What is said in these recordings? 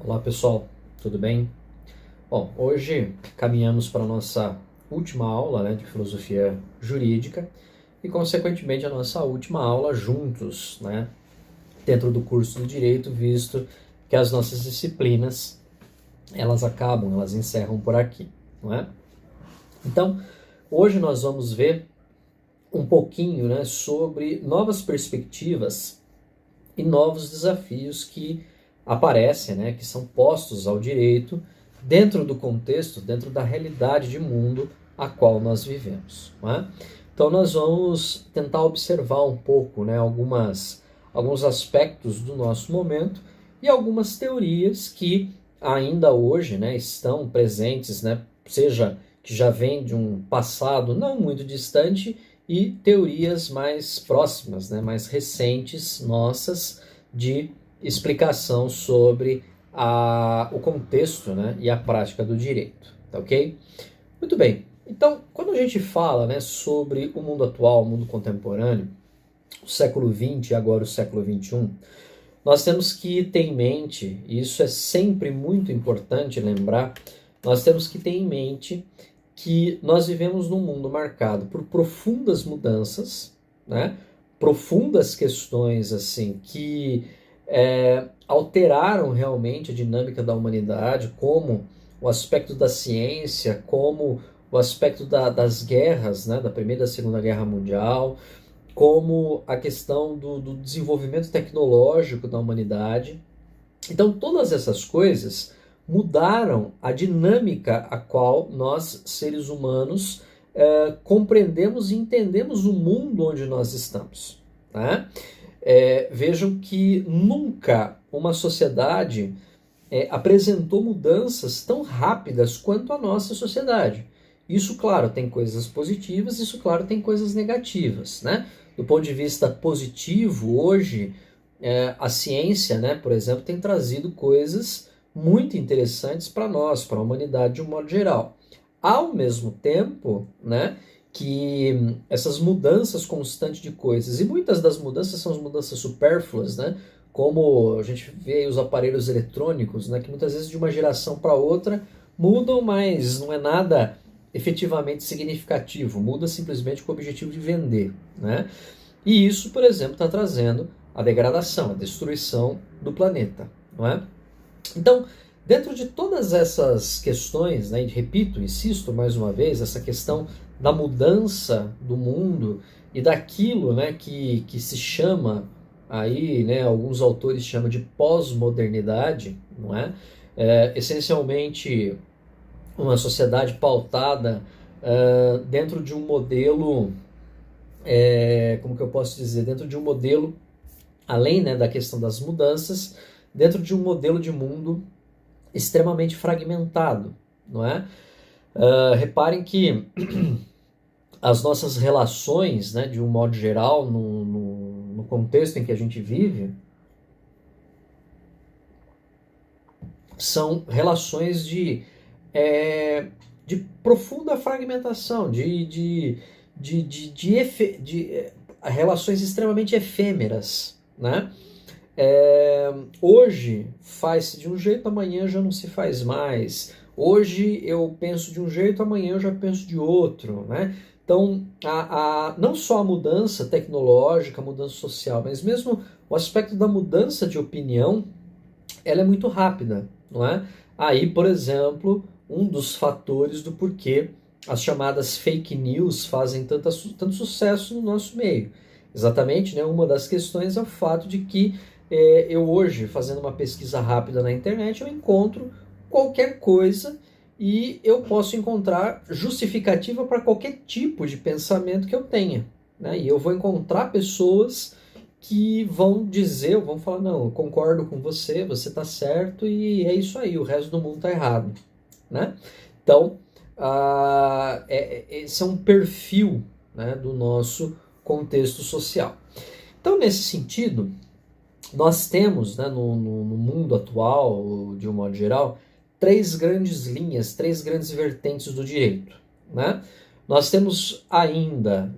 Olá pessoal, tudo bem? Bom, hoje caminhamos para a nossa última aula, de filosofia jurídica e, consequentemente, a nossa última aula juntos, dentro do curso do direito, visto que as nossas disciplinas elas encerram por aqui, não é? Então, hoje nós vamos ver um pouquinho, sobre novas perspectivas e novos desafios que aparecem, que são postos ao direito dentro do contexto, dentro da realidade de mundo a qual nós vivemos. Não é? Então nós vamos tentar observar um pouco, alguns aspectos do nosso momento e algumas teorias que ainda hoje, estão presentes, seja que já vem de um passado não muito distante, e teorias mais próximas, mais recentes nossas, de explicação sobre o contexto, e a prática do direito, tá ok? Muito bem, então quando a gente fala, sobre o mundo atual, o mundo contemporâneo, o século XX e agora o século XXI, nós temos que ter em mente, e isso é sempre muito importante lembrar, nós temos que ter em mente que nós vivemos num mundo marcado por profundas mudanças, profundas questões assim que alteraram realmente a dinâmica da humanidade, como o aspecto da ciência, como o aspecto das guerras, da Primeira e da Segunda Guerra Mundial, como a questão do desenvolvimento tecnológico da humanidade. Então, todas essas coisas mudaram a dinâmica a qual nós, seres humanos, compreendemos e entendemos o mundo onde nós estamos. Tá? Vejam que nunca uma sociedade apresentou mudanças tão rápidas quanto a nossa sociedade. Isso, claro, tem coisas positivas, isso, claro, tem coisas negativas. Do ponto de vista positivo, hoje, a ciência, por exemplo, tem trazido coisas muito interessantes para nós, para a humanidade de um modo geral. Ao mesmo tempo, que essas mudanças constantes de coisas, e muitas das mudanças são as mudanças supérfluas, como a gente vê aí os aparelhos eletrônicos, que muitas vezes de uma geração para outra mudam, mas não é nada efetivamente significativo, muda simplesmente com o objetivo de vender. E isso, por exemplo, está trazendo a degradação, a destruição do planeta. Não é? Então, dentro de todas essas questões, e repito, insisto mais uma vez, essa questão da mudança do mundo e daquilo que se chama, aí, alguns autores chamam de pós-modernidade, não é? Essencialmente uma sociedade pautada dentro de um modelo, como que eu posso dizer, dentro de um modelo, além da questão das mudanças, dentro de um modelo de mundo extremamente fragmentado, não é? Reparem que as nossas relações, de um modo geral, no contexto em que a gente vive, são relações de profunda fragmentação, de relações extremamente efêmeras, hoje faz-se de um jeito, amanhã já não se faz mais. Hoje eu penso de um jeito, amanhã eu já penso de outro. Então, não só a mudança tecnológica, a mudança social, mas mesmo o aspecto da mudança de opinião, ela é muito rápida. Não é? Aí, por exemplo, um dos fatores do porquê as chamadas fake news fazem tanto sucesso no nosso meio. Exatamente, uma das questões é o fato de que eu hoje, fazendo uma pesquisa rápida na internet, eu encontro qualquer coisa e eu posso encontrar justificativa para qualquer tipo de pensamento que eu tenha. E eu vou encontrar pessoas que vão dizer, vão falar, não, eu concordo com você, você está certo e é isso aí, o resto do mundo está errado. Então, esse é um perfil do nosso contexto social. Então, nesse sentido, nós temos, no mundo atual, de um modo geral, três grandes linhas, três grandes vertentes do direito. Nós temos ainda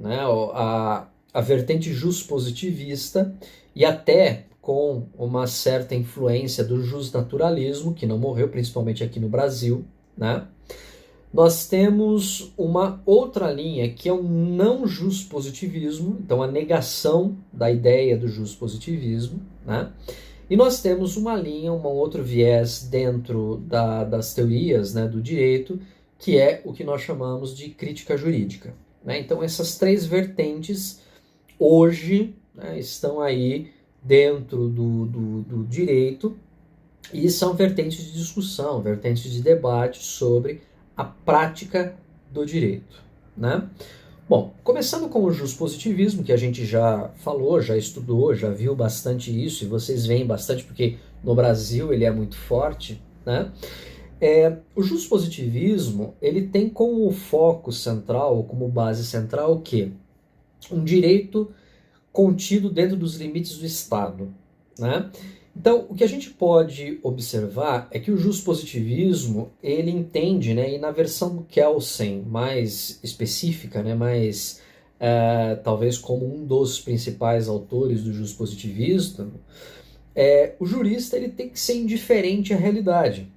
a vertente justpositivista e até com uma certa influência do justnaturalismo, que não morreu, principalmente aqui no Brasil, né? Nós temos uma outra linha que é o não justpositivismo, então a negação da ideia do justpositivismo, né? E nós temos uma linha, um outro viés dentro das teorias, né, do direito, que é o que nós chamamos de crítica jurídica, né? Então essas três vertentes hoje, né, estão aí dentro do direito e são vertentes de discussão, vertentes de debate sobre a prática do direito, né? Bom, começando com o justpositivismo, que a gente já falou, já estudou, já viu bastante isso, e vocês veem bastante porque no Brasil ele é muito forte, né? O justpositivismo, ele tem como foco central, como base central, o quê? Um direito contido dentro dos limites do Estado, né? Então, o que a gente pode observar é que o justpositivismo, ele entende, né, e na versão do Kelsen mais específica, né, mais talvez como um dos principais autores do justpositivismo, o jurista ele tem que ser indiferente à realidade.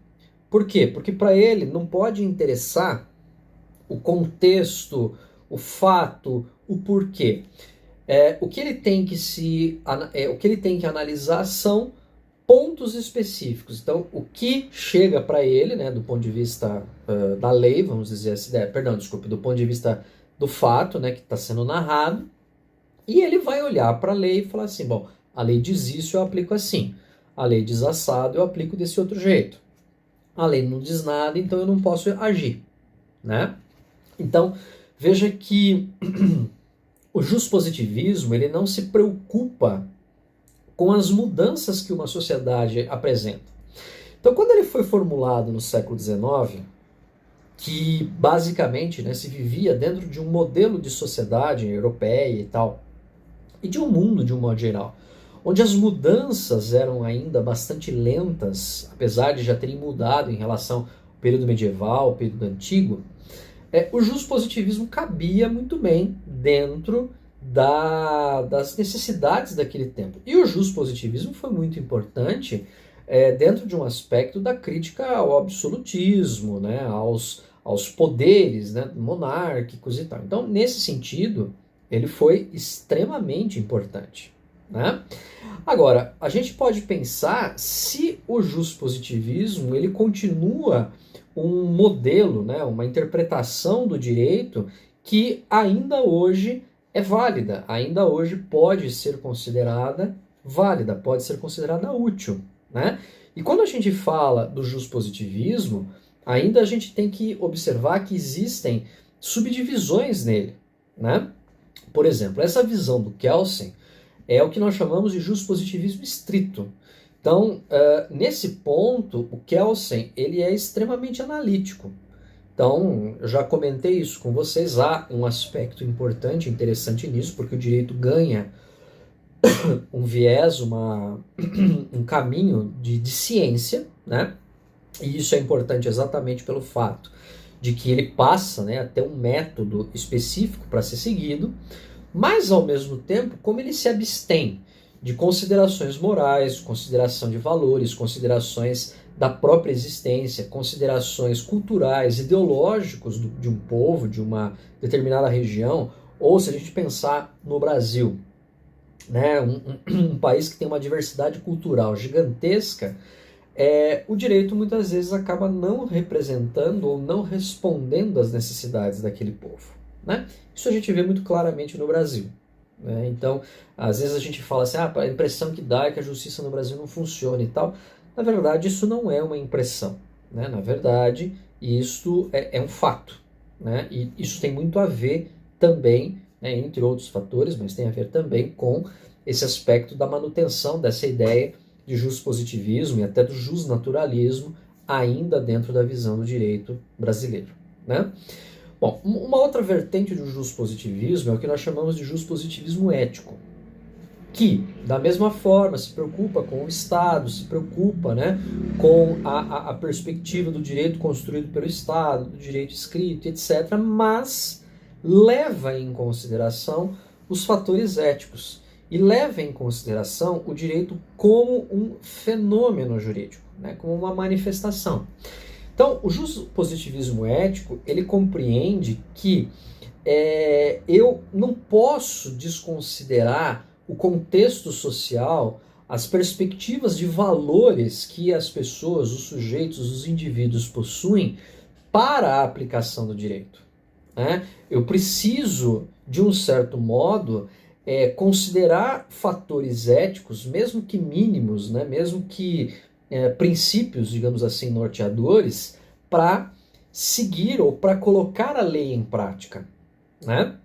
Por quê? Porque para ele não pode interessar o contexto, o fato, o porquê. O que ele tem que analisar são pontos específicos. Então, o que chega para ele, né, do ponto de vista da lei, vamos dizer assim, do ponto de vista do fato, né, que está sendo narrado, e ele vai olhar para a lei e falar assim, bom, a lei diz isso, eu aplico assim. A lei diz assado, eu aplico desse outro jeito. A lei não diz nada, então eu não posso agir, né? Então, veja que o justpositivismo, ele não se preocupa com as mudanças que uma sociedade apresenta. Então, quando ele foi formulado no século XIX, que basicamente, né, se vivia dentro de um modelo de sociedade europeia e tal, e de um mundo de um modo geral, onde as mudanças eram ainda bastante lentas, apesar de já terem mudado em relação ao período medieval, ao período antigo, o justpositivismo cabia muito bem dentro das necessidades daquele tempo. E o justpositivismo foi muito importante dentro de um aspecto da crítica ao absolutismo, né, aos poderes, né, monárquicos e tal. Então, nesse sentido, ele foi extremamente importante, né? Agora, a gente pode pensar se o justpositivismo ele continua um modelo, né, uma interpretação do direito que ainda hoje é válida, ainda hoje pode ser considerada válida, pode ser considerada útil, né? E quando a gente fala do justpositivismo, ainda a gente tem que observar que existem subdivisões nele, né? Por exemplo, essa visão do Kelsen é o que nós chamamos de justpositivismo estrito. Então, nesse ponto, o Kelsen ele é extremamente analítico. Então, eu já comentei isso com vocês, há um aspecto importante, interessante nisso, porque o direito ganha um viés, um caminho de ciência, né? E isso é importante exatamente pelo fato de que ele passa, né, a ter um método específico para ser seguido, mas ao mesmo tempo, como ele se abstém de considerações morais, consideração de valores, considerações da própria existência, considerações culturais, ideológicos de um povo, de uma determinada região, ou se a gente pensar no Brasil, né, um país que tem uma diversidade cultural gigantesca, o direito muitas vezes acaba não representando ou não respondendo às necessidades daquele povo, né? Isso a gente vê muito claramente no Brasil, né? Então, às vezes a gente fala assim, a impressão que dá é que a justiça no Brasil não funciona e tal. Na verdade, isso não é uma impressão, né? Na verdade, isso é um fato, né? E isso tem muito a ver também, né, entre outros fatores, mas tem a ver também com esse aspecto da manutenção dessa ideia de justpositivismo e até do justnaturalismo ainda dentro da visão do direito brasileiro, né? Bom, uma outra vertente do justpositivismo é o que nós chamamos de justpositivismo ético, que, da mesma forma, se preocupa com o Estado, se preocupa, né, com a perspectiva do direito construído pelo Estado, do direito escrito, etc., mas leva em consideração os fatores éticos. e leva em consideração o direito como um fenômeno jurídico, né, como uma manifestação. Então, o positivismo ético, ele compreende que eu não posso desconsiderar o contexto social, as perspectivas de valores que as pessoas, os sujeitos, os indivíduos possuem para a aplicação do direito, né? Eu preciso, de um certo modo, considerar fatores éticos, mesmo que mínimos, né? Mesmo que princípios, digamos assim, norteadores, para seguir ou para colocar a lei em prática, né?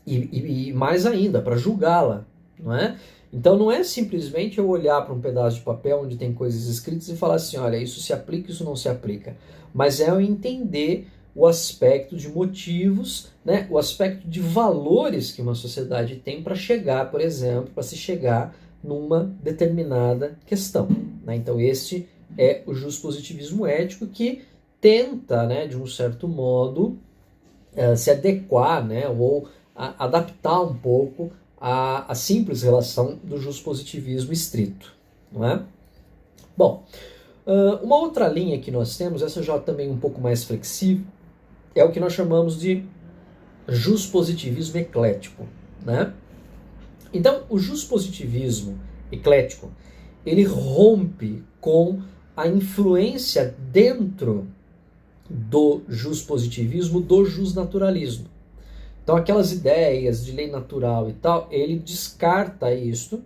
E mais ainda, para julgá-la, não é? Então não é simplesmente eu olhar para um pedaço de papel onde tem coisas escritas e falar assim, olha, isso se aplica, isso não se aplica. Mas é eu entender o aspecto de motivos, né? O aspecto de valores que uma sociedade tem para chegar, por exemplo, para se chegar numa determinada questão, né? Então este é o positivismo ético que tenta, né, de um certo modo, se adequar, né, ou adaptar um pouco a simples relação do positivismo estrito, não é? Bom, uma outra linha que nós temos, essa já também um pouco mais flexível, é o que nós chamamos de positivismo eclético, né? Então, o positivismo eclético, ele rompe com a influência dentro do positivismo, do justnaturalismo. Então, aquelas ideias de lei natural e tal, ele descarta isso,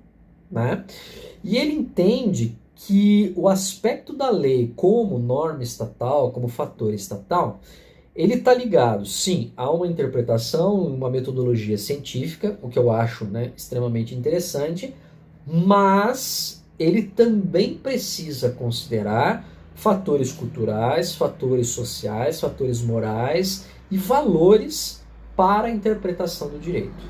né? E ele entende que o aspecto da lei como norma estatal, como fator estatal, ele está ligado, sim, a uma interpretação, uma metodologia científica, o que eu acho, né, extremamente interessante, mas ele também precisa considerar fatores culturais, fatores sociais, fatores morais e valores para a interpretação do direito,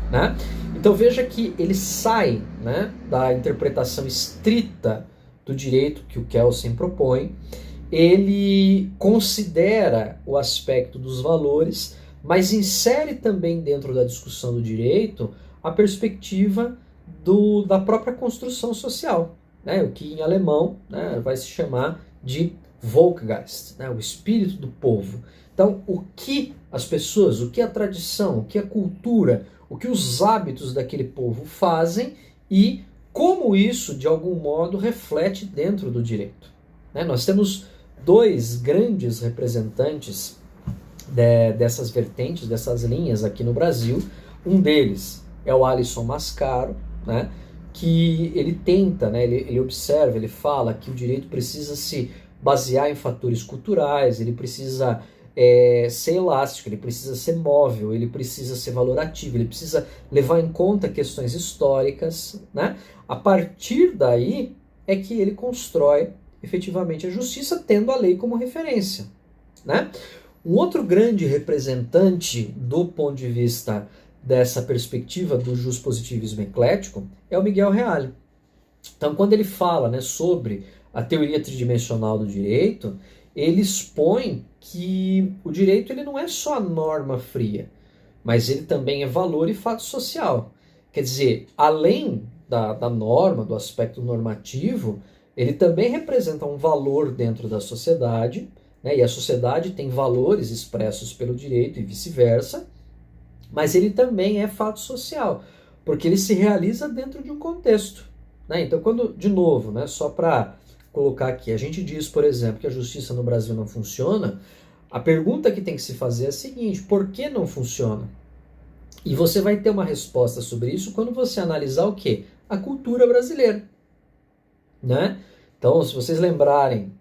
né? Então veja que ele sai, né, da interpretação estrita do direito que o Kelsen propõe, ele considera o aspecto dos valores, mas insere também dentro da discussão do direito a perspectiva da própria construção social, né, o que em alemão, né, vai se chamar de Volksgeist, né, o espírito do povo. Então, o que as pessoas, o que a tradição, o que a cultura, o que os hábitos daquele povo fazem e como isso, de algum modo, reflete dentro do direito, né? Nós temos dois grandes representantes dessas vertentes, dessas linhas aqui no Brasil. Um deles é o Alisson Mascaro, né? Que ele tenta, né? Ele observa, ele fala que o direito precisa se basear em fatores culturais, ele precisa ser elástico, ele precisa ser móvel, ele precisa ser valorativo, ele precisa levar em conta questões históricas, né? A partir daí é que ele constrói efetivamente a justiça, tendo a lei como referência, né? Um outro grande representante do ponto de vista dessa perspectiva do positivismo eclético é o Miguel Reale. Então, quando ele fala, né, sobre a teoria tridimensional do direito, ele expõe que o direito ele não é só a norma fria, mas ele também é valor e fato social. Quer dizer, além da norma, do aspecto normativo, ele também representa um valor dentro da sociedade, né? E a sociedade tem valores expressos pelo direito e vice-versa, mas ele também é fato social, porque ele se realiza dentro de um contexto, né? Então, quando, de novo, né, só para colocar aqui, a gente diz, por exemplo, que a justiça no Brasil não funciona, a pergunta que tem que se fazer é a seguinte: por que não funciona? E você vai ter uma resposta sobre isso quando você analisar o quê? A cultura brasileira, né? Então, se vocês lembrarem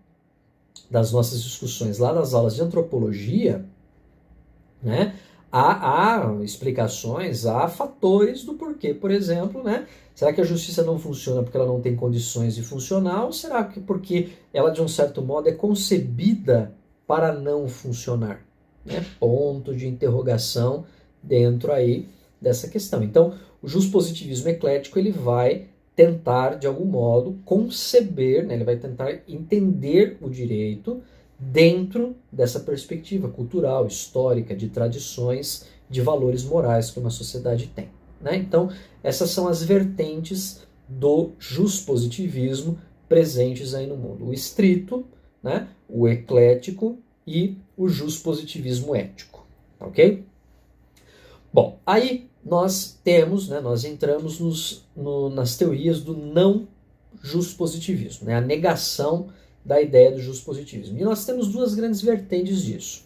das nossas discussões lá nas aulas de antropologia, né, há explicações, há fatores do porquê, por exemplo, né? Será que a justiça não funciona porque ela não tem condições de funcionar, ou será que porque ela, de um certo modo, é concebida para não funcionar? Né? Ponto de interrogação dentro aí dessa questão. Então, o positivismo eclético, ele vai tentar, de algum modo, conceber, né? Ele vai tentar entender o direito dentro dessa perspectiva cultural, histórica, de tradições, de valores morais que uma sociedade tem, né? Então, essas são as vertentes do juspositivismo presentes aí no mundo. O estrito, né? O eclético e o juspositivismo ético, ok? Bom, aí nós temos, né, nós entramos nas teorias do não juspositivismo, né, a negação da ideia do juspositivismo. E nós temos duas grandes vertentes disso.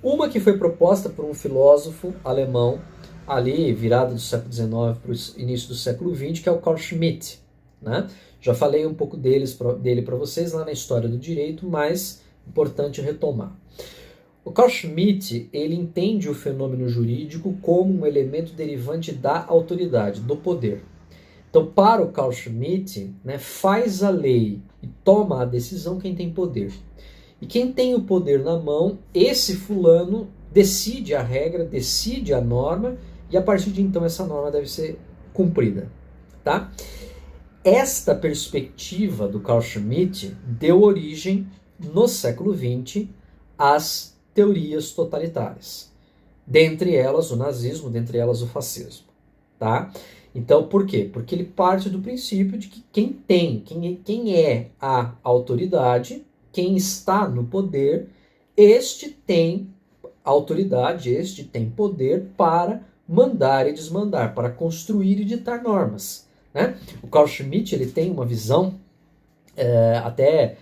Uma que foi proposta por um filósofo alemão, ali virado do século XIX para o início do século XX, que é o Carl Schmitt, né? Já falei um pouco dele para vocês lá na História do Direito, mas importante retomar. O Carl Schmitt, ele entende o fenômeno jurídico como um elemento derivante da autoridade, do poder. Então, para o Carl Schmitt, né, faz a lei e toma a decisão quem tem poder. E quem tem o poder na mão, esse fulano decide a regra, decide a norma, e a partir de então essa norma deve ser cumprida. Tá? Esta perspectiva do Carl Schmitt deu origem, no século XX, às teorias totalitárias. Dentre elas o nazismo, dentre elas o fascismo. Tá? Então, por quê? Porque ele parte do princípio de que quem é a autoridade, quem está no poder, este tem autoridade, este tem poder para mandar e desmandar, para construir e ditar normas. Né? O Carl Schmitt, ele tem uma visão até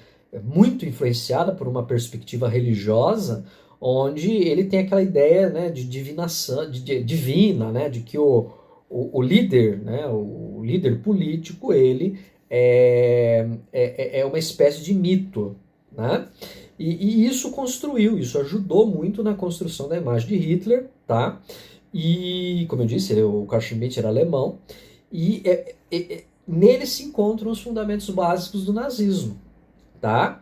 muito influenciada por uma perspectiva religiosa, onde ele tem aquela ideia, né, de divinação, divina, né, de que o líder, né, o líder político, ele é uma espécie de mito, né? E isso ajudou muito na construção da imagem de Hitler, tá? E, como eu disse, o Carl Schmitt era alemão, e nele se encontram os fundamentos básicos do nazismo, tá?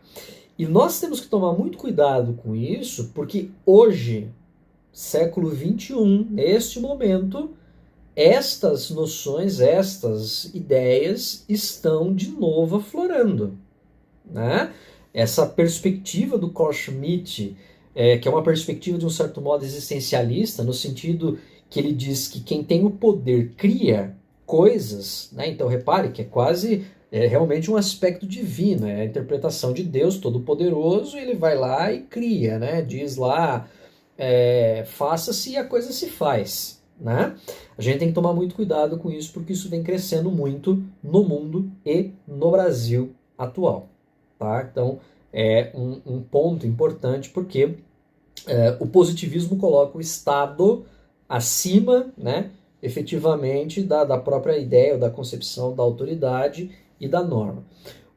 E nós temos que tomar muito cuidado com isso, porque hoje, século XXI, neste momento, estas noções, estas ideias estão de novo aflorando, né? Essa perspectiva do Carl Schmitt, que é uma perspectiva de um certo modo existencialista, no sentido que ele diz que quem tem o poder cria coisas, né? Então repare que é quase realmente um aspecto divino, é a interpretação de Deus Todo-Poderoso, ele vai lá e cria, né? Diz lá, faça-se e a coisa se faz, né? A gente tem que tomar muito cuidado com isso, porque isso vem crescendo muito no mundo e no Brasil atual. Tá? Então, é um ponto importante, porque o positivismo coloca o Estado acima, né, efetivamente, da própria ideia ou da concepção da autoridade e da norma.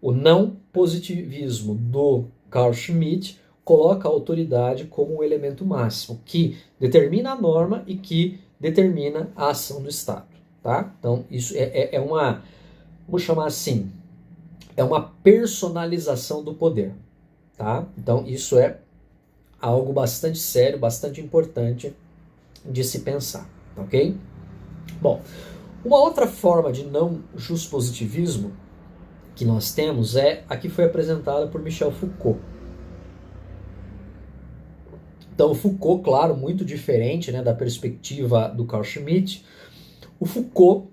O não positivismo do Carl Schmitt coloca a autoridade como um elemento máximo, que determina a norma e que determina a ação do Estado. Tá? Então, isso é uma, vamos chamar assim, é uma personalização do poder, tá? Então, isso é algo bastante sério, bastante importante de se pensar, ok? Bom, uma outra forma de não juspositivismo que nós temos é a que foi apresentada por Michel Foucault. Então, o Foucault, claro, muito diferente, né, da perspectiva do Carl Schmitt, o Foucault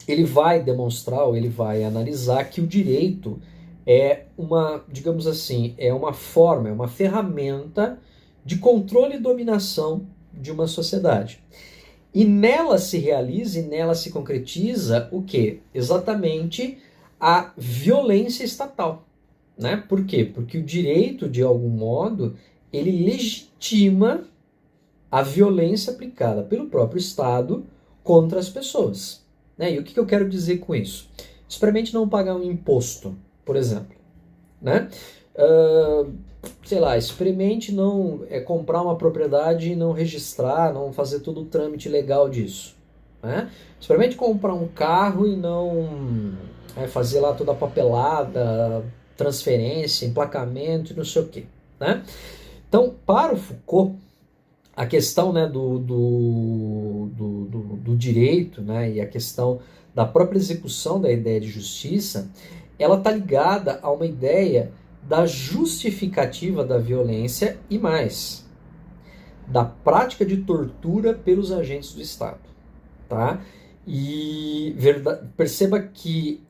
ele vai demonstrar, ou ele vai analisar que o direito é uma, digamos assim, é uma forma, é uma ferramenta de controle e dominação de uma sociedade. E nela se realiza e nela se concretiza o quê? Exatamente a violência estatal. Né? Por quê? Porque o direito, de algum modo, ele legitima a violência aplicada pelo próprio Estado contra as pessoas. Né? E o que eu quero dizer com isso? Experimente não pagar um imposto, por exemplo. Né? Sei lá, experimente não comprar uma propriedade e não registrar, não fazer todo o trâmite legal disso. Né? Experimente comprar um carro e não fazer lá toda a papelada, transferência, emplacamento e não sei o quê. Né? Então, para o Foucault, a questão, né, do direito, né, e a questão da própria execução da ideia de justiça, ela está ligada a uma ideia da justificativa da violência e mais, da prática de tortura pelos agentes do Estado. tá? E perceba que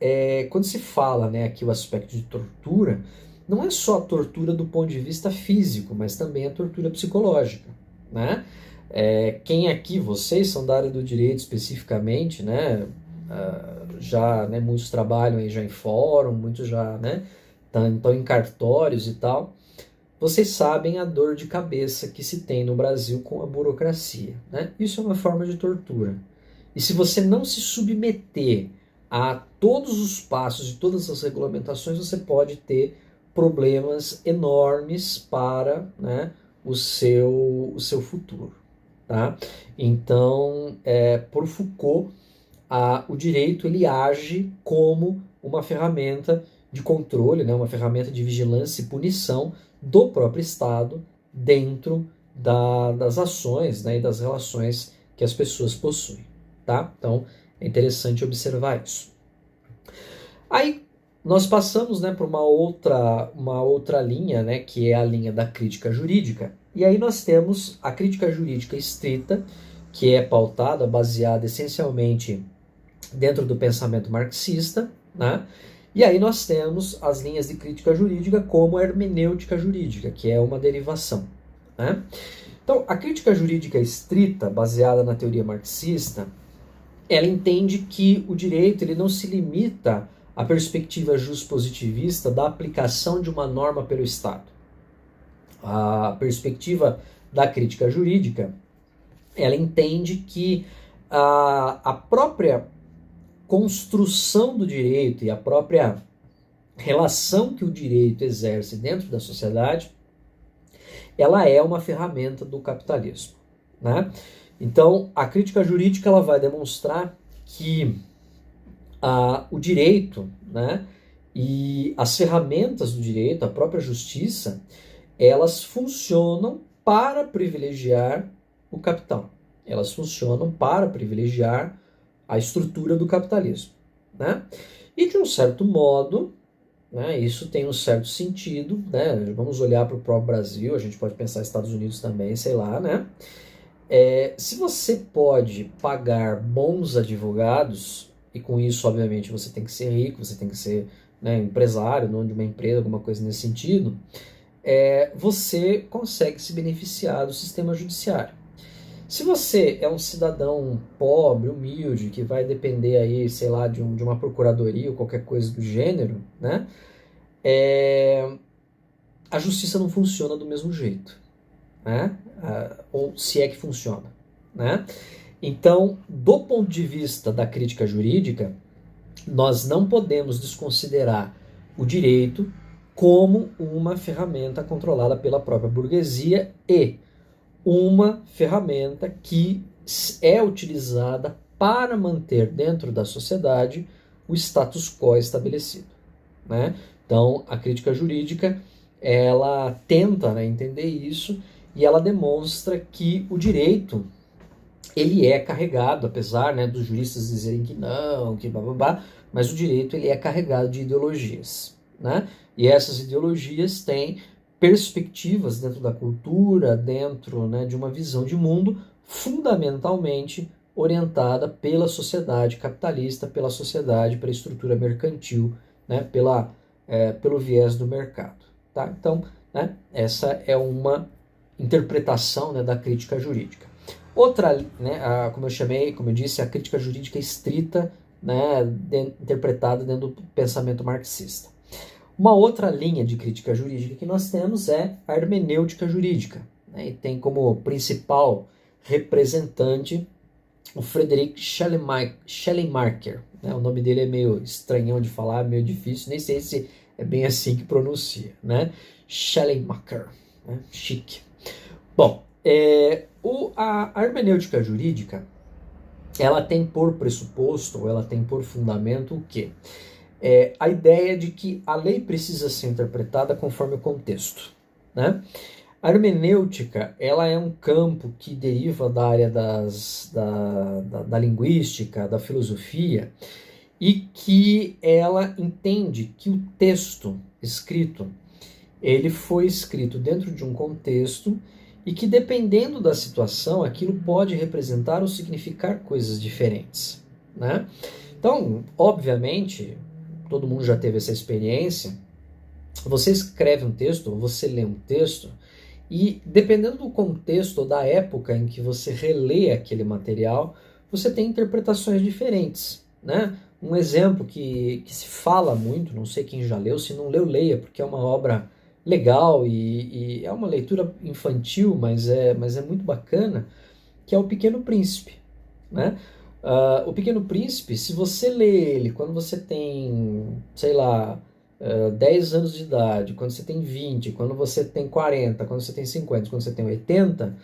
quando se fala, né, aqui o aspecto de tortura, não é só a tortura do ponto de vista físico, mas também a tortura psicológica, né? Quem aqui, vocês são da área do direito especificamente, né? Já, né, muitos trabalham aí já em fórum, muitos já, né, estão em cartórios e tal. Vocês sabem a dor de cabeça que se tem no Brasil com a burocracia, né? Isso é uma forma de tortura. E se você não se submeter a todos os passos e todas as regulamentações, você pode ter problemas enormes para, né, o seu futuro, tá? Então, por Foucault, o direito ele age como uma ferramenta de controle, né, uma ferramenta de vigilância e punição do próprio Estado dentro das ações, né, e das relações que as pessoas possuem. Tá? Então é interessante observar isso. Aí nós passamos, né, para uma outra linha, né, que é a linha da crítica jurídica. E aí nós temos a crítica jurídica estrita, que é pautada, baseada essencialmente dentro do pensamento marxista, né? E aí nós temos as linhas de crítica jurídica como a hermenêutica jurídica, que é uma derivação, né? Então, a crítica jurídica estrita, baseada na teoria marxista, ela entende que o direito ele não se limita à perspectiva juspositivista da aplicação de uma norma pelo Estado. A perspectiva da crítica jurídica, ela entende que a própria construção do direito e a própria relação que o direito exerce dentro da sociedade, ela é uma ferramenta do capitalismo, né? Então, a crítica jurídica ela vai demonstrar que o direito, né, e as ferramentas do direito, a própria justiça, elas funcionam para privilegiar o capital. Elas funcionam para privilegiar a estrutura do capitalismo, né? E de um certo modo, né, isso tem um certo sentido, né? Vamos olhar para o próprio Brasil, a gente pode pensar Estados Unidos também, sei lá, né? Se você pode pagar bons advogados, e com isso, obviamente, você tem que ser rico, você tem que ser, né, empresário, dono de uma empresa, alguma coisa nesse sentido, você consegue se beneficiar do sistema judiciário. Se você é um cidadão pobre, humilde, que vai depender aí, sei lá, de uma procuradoria ou qualquer coisa do gênero, né, a justiça não funciona do mesmo jeito, né? Ou se é que funciona, né? Então, do ponto de vista da crítica jurídica, nós não podemos desconsiderar o direito como uma ferramenta controlada pela própria burguesia e uma ferramenta que é utilizada para manter dentro da sociedade o status quo estabelecido, né? Então, a crítica jurídica, ela tenta, né, entender isso e ela demonstra que o direito ele é carregado, apesar, né, dos juristas dizerem que não, que blá, mas o direito ele é carregado de ideologias, né? E essas ideologias têm perspectivas dentro da cultura, dentro, né, de uma visão de mundo fundamentalmente orientada pela sociedade capitalista, pela sociedade, pela estrutura mercantil, né, pelo viés do mercado. Tá? Então, né, essa é uma interpretação, né, da crítica jurídica. Outra, né, como eu disse, a crítica jurídica estrita, né, interpretada dentro do pensamento marxista. Uma outra linha de crítica jurídica que nós temos é a hermenêutica jurídica, né, e tem como principal representante o Friedrich Schleiermacher. Né, o nome dele é meio estranhão de falar, meio difícil, nem sei se é bem assim que pronuncia, né? Schleiermacher, né? Chique. Bom, a hermenêutica jurídica, ela tem por pressuposto, ou ela tem por fundamento o quê? A ideia de que a lei precisa ser interpretada conforme o contexto, né? A hermenêutica, ela é um campo que deriva da área da linguística, da filosofia, e que ela entende que o texto escrito, ele foi escrito dentro de um contexto e que dependendo da situação, aquilo pode representar ou significar coisas diferentes, né? Então, obviamente, todo mundo já teve essa experiência. Você escreve um texto, ou você lê um texto, e dependendo do contexto ou da época em que você relê aquele material, você tem interpretações diferentes, né? Um exemplo que se fala muito, não sei quem já leu, se não leu, leia, porque é uma obra legal e é uma leitura infantil, mas é muito bacana, que é O Pequeno Príncipe, né? O Pequeno Príncipe, se você lê ele quando você tem, sei lá, 10 anos de idade, quando você tem 20, quando você tem 40, quando você tem 50, quando você tem 80,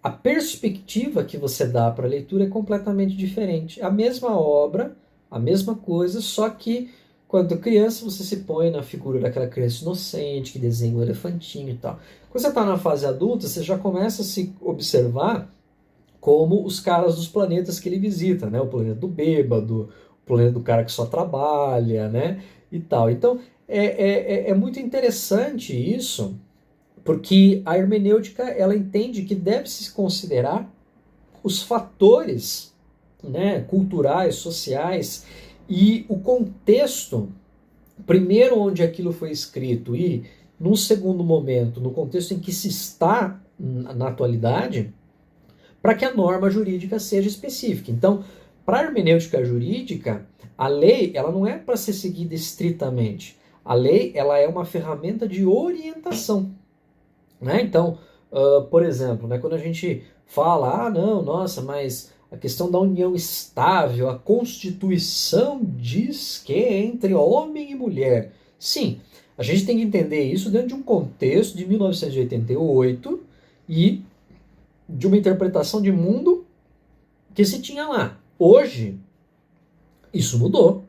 a perspectiva que você dá para a leitura é completamente diferente. A mesma obra, a mesma coisa, só que quando criança você se põe na figura daquela criança inocente que desenha um elefantinho e tal. Quando você está na fase adulta, você já começa a se observar como os caras dos planetas que ele visita, né? O planeta do bêbado, o planeta do cara que só trabalha, né? E tal. Então, é muito interessante isso, porque a hermenêutica, ela entende que deve-se considerar os fatores, né, culturais, sociais e o contexto, primeiro onde aquilo foi escrito e, num segundo momento, no contexto em que se está na atualidade, para que a norma jurídica seja específica. Então, para a hermenêutica jurídica, a lei ela não é para ser seguida estritamente. A lei ela é uma ferramenta de orientação, né? Então, por exemplo, né, quando a gente fala, não, nossa, mas a questão da união estável, a Constituição diz que é entre homem e mulher. Sim, a gente tem que entender isso dentro de um contexto de 1988 e de uma interpretação de mundo que se tinha lá. Hoje, isso mudou.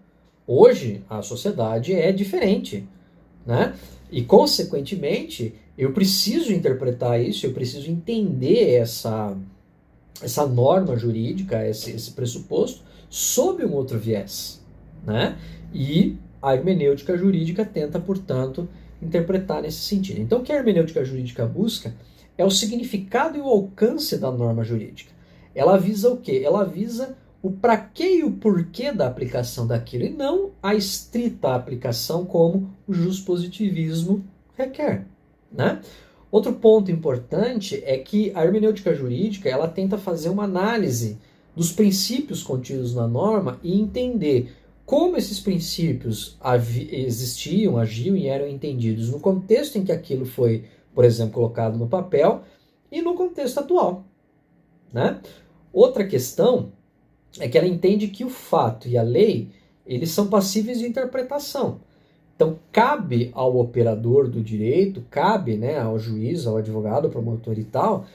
Hoje, a sociedade é diferente, né? E, consequentemente, eu preciso interpretar isso, eu preciso entender essa norma jurídica, esse pressuposto, sob um outro viés, né? E a hermenêutica jurídica tenta, portanto, interpretar nesse sentido. Então, o que a hermenêutica jurídica busca é o significado e o alcance da norma jurídica. Ela visa o quê? Ela visa o para quê e o porquê da aplicação daquilo, e não a estrita aplicação como o juspositivismo requer, né? Outro ponto importante é que a hermenêutica jurídica ela tenta fazer uma análise dos princípios contidos na norma e entender como esses princípios existiam, agiam e eram entendidos no contexto em que aquilo foi, por exemplo, colocado no papel e no contexto atual, né? Outra questão é que ela entende que o fato e a lei eles são passíveis de interpretação. Então, cabe ao operador do direito, cabe, né, ao juiz, ao advogado, ao promotor e tal,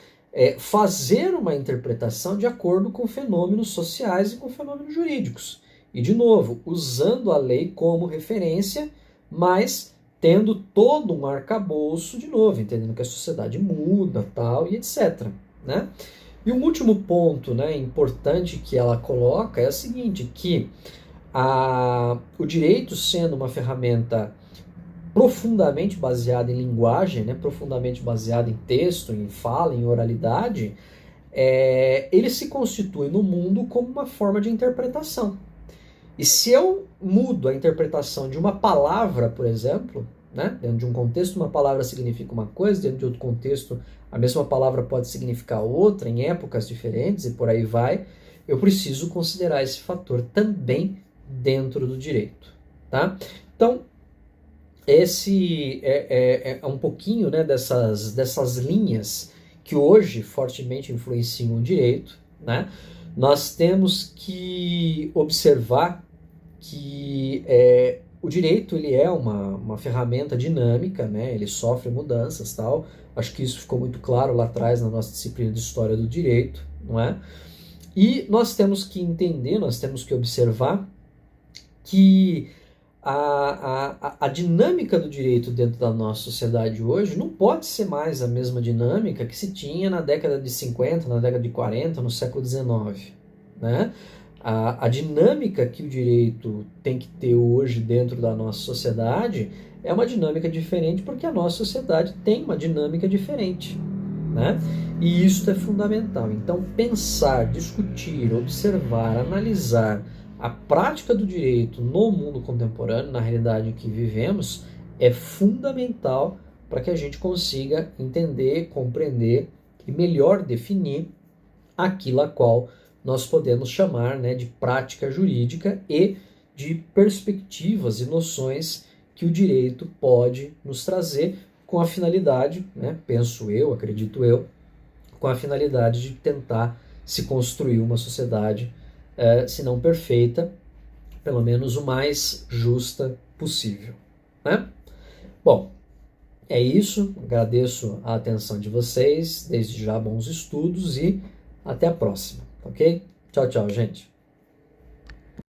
fazer uma interpretação de acordo com fenômenos sociais e com fenômenos jurídicos. E, de novo, usando a lei como referência, mas tendo todo um arcabouço, de novo, entendendo que a sociedade muda, tal, e etc., né? E um último ponto, né, importante que ela coloca é o seguinte, que o direito sendo uma ferramenta profundamente baseada em linguagem, né, profundamente baseada em texto, em fala, em oralidade, ele se constitui no mundo como uma forma de interpretação. E se eu mudo a interpretação de uma palavra, por exemplo, né, dentro de um contexto uma palavra significa uma coisa, dentro de outro contexto a mesma palavra pode significar outra, em épocas diferentes e por aí vai, eu preciso considerar esse fator também dentro do direito, tá? Então, esse é um pouquinho, né, dessas linhas que hoje fortemente influenciam o direito, né? Nós temos que observar que o direito ele é uma ferramenta dinâmica, né? Ele sofre mudanças, tal. Acho que isso ficou muito claro lá atrás na nossa disciplina de História do Direito, não é? E nós temos que entender, nós temos que observar que a dinâmica do direito dentro da nossa sociedade hoje não pode ser mais a mesma dinâmica que se tinha na década de 50, na década de 40, no século XIX, né? A dinâmica que o direito tem que ter hoje dentro da nossa sociedade é uma dinâmica diferente porque a nossa sociedade tem uma dinâmica diferente, né? E isso é fundamental. Então, pensar, discutir, observar, analisar a prática do direito no mundo contemporâneo, na realidade em que vivemos, é fundamental para que a gente consiga entender, compreender e melhor definir aquilo a qual nós podemos chamar, né, de prática jurídica e de perspectivas e noções que o direito pode nos trazer com a finalidade, né, penso eu, acredito eu, com a finalidade de tentar se construir uma sociedade, se não perfeita, pelo menos o mais justa possível, né? Bom, é isso. Agradeço a atenção de vocês. Desde já, bons estudos e até a próxima, ok? Tchau, tchau, gente.